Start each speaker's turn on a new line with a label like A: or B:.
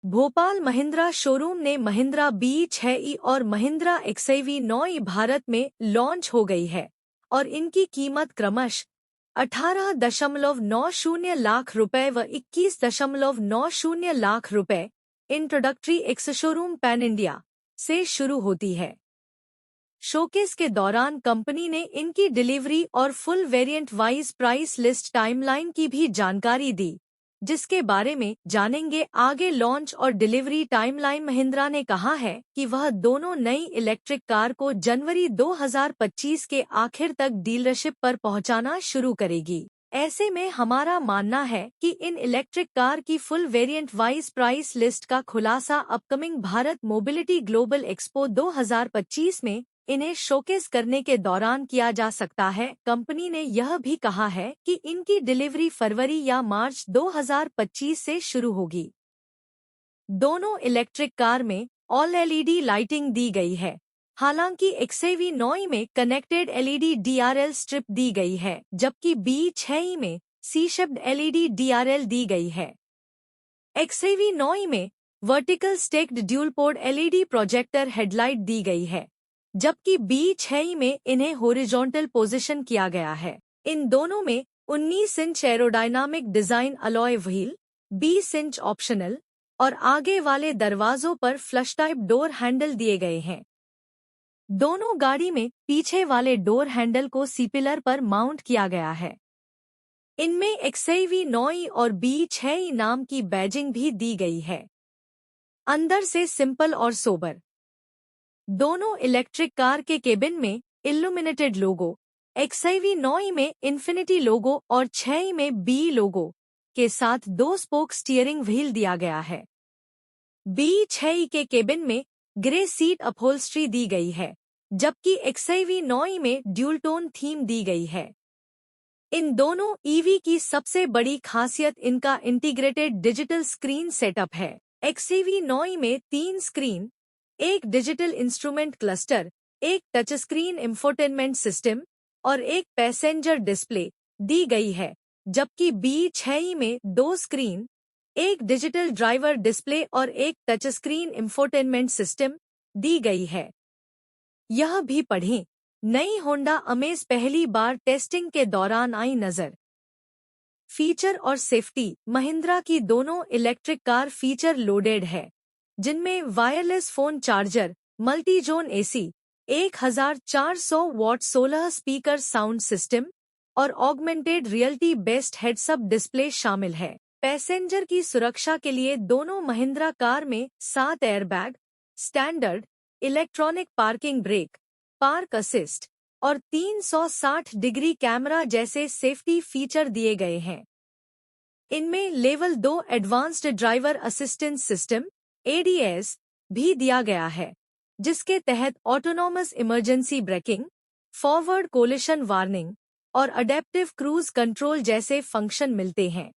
A: Bhopal Mahindra showroom ने Mahindra B6e और Mahindra XIV 9e Bharat में लॉन्च हो गई है और इनकी कीमत क्रमश 18.90 लाख रुपए व 21.90 लाख रुपए introductory ex showroom pan India से शुरू होती है। शोकेस के दौरान कंपनी ने इनकी डिलीवरी और full variant wise price list timeline की भी जानकारी दी, जिसके बारे में जानेंगे आगे। लॉन्च और डिलीवरी टाइमलाइन। महिंद्रा ने कहा है कि वह दोनों नई इलेक्ट्रिक कार को जनवरी 2025 के आखिर तक डीलरशिप पर पहुंचाना शुरू करेगी। ऐसे में हमारा मानना है कि इन इलेक्ट्रिक कार की full variant wise price list का खुलासा upcoming Bharat mobility global expo 2025 में इन्हें शोकेस करने के दौरान किया जा सकता है। कंपनी ने यह भी कहा है कि इनकी डिलीवरी फरवरी या मार्च 2025 से शुरू होगी। दोनों इलेक्ट्रिक कार में ऑल एलईडी लाइटिंग दी गई है। हालांकि XIV 9e में कनेक्टेड एलईडी DRL स्ट्रिप दी गई है, जबकि B6e में सी-शेप्ड एलईडी DRL दी गई है। XIV 9e में vertical stacked dual port LED projector headlight दी गई है, जबकि B6e में इन्हें हॉरिजॉन्टल पोजीशन किया गया है। इन दोनों में 19 inch aerodynamic design alloy wheel, 20 inch optional और आगे वाले दरवाजों पर फ्लश टाइप डोर हैंडल दिए गए हैं। दोनों गाड़ी में पीछे वाले डोर हैंडल को सी-पिलर पर माउंट किया गया है। इनमें XIV 9e और B6e नाम की बैजिंग भी दी गई है। अंदर से सिंपल और सोबर। दोनों इलेक्ट्रिक कार के केबिन में इल्यूमिनेटेड लोगो, XIV 9e में इन्फिनिटी लोगो और 6e में B लोगो के साथ 2 स्पोक स्टीयरिंग व्हील दिया गया है। B6e के केबिन में ग्रे सीट अपहोल्स्ट्री दी गई है, जबकि XIV 9e में ड्यूल टोन थीम दी गई है। इन दोनों EV की सबसे बड़ी खासियत इनका इंटीग्रेटेड डिजिटल स्क्रीन सेटअप है। XIV 9e में 3 स्क्रीन, एक डिजिटल इंस्ट्रूमेंट क्लस्टर, एक टच स्क्रीन इंफोटेनमेंट सिस्टम और एक पैसेंजर डिस्प्ले दी गई है, जबकि B6e में 2 स्क्रीन, एक डिजिटल ड्राइवर डिस्प्ले और एक टच स्क्रीन इंफोटेनमेंट सिस्टम दी गई है। यह भी पढ़ें, नई होंडा अमेज पहली बार टेस्टिंग के दौरान आई नजर। फीचर और सेफ्टी। महिंद्रा की दोनों इलेक्ट्रिक कार फीचर लोडेड है, जिनमें wireless phone charger, multi zone AC, 1400 watt 16 speaker sound system और augmented reality based heads up display शामिल है। पैसेंजर की सुरक्षा के लिए दोनों महिंद्रा कार में 7 airbag, standard, electronic parking brake, park assist और 360 डिग्री कैमरा जैसे सेफ्टी फीचर दिए गए हैं। इनमें level 2 advanced driver assistance system ADS भी दिया गया है, जिसके तहत autonomous emergency braking, forward collision warning और अडेप्टिव क्रूज कंट्रोल जैसे फंक्शन मिलते हैं।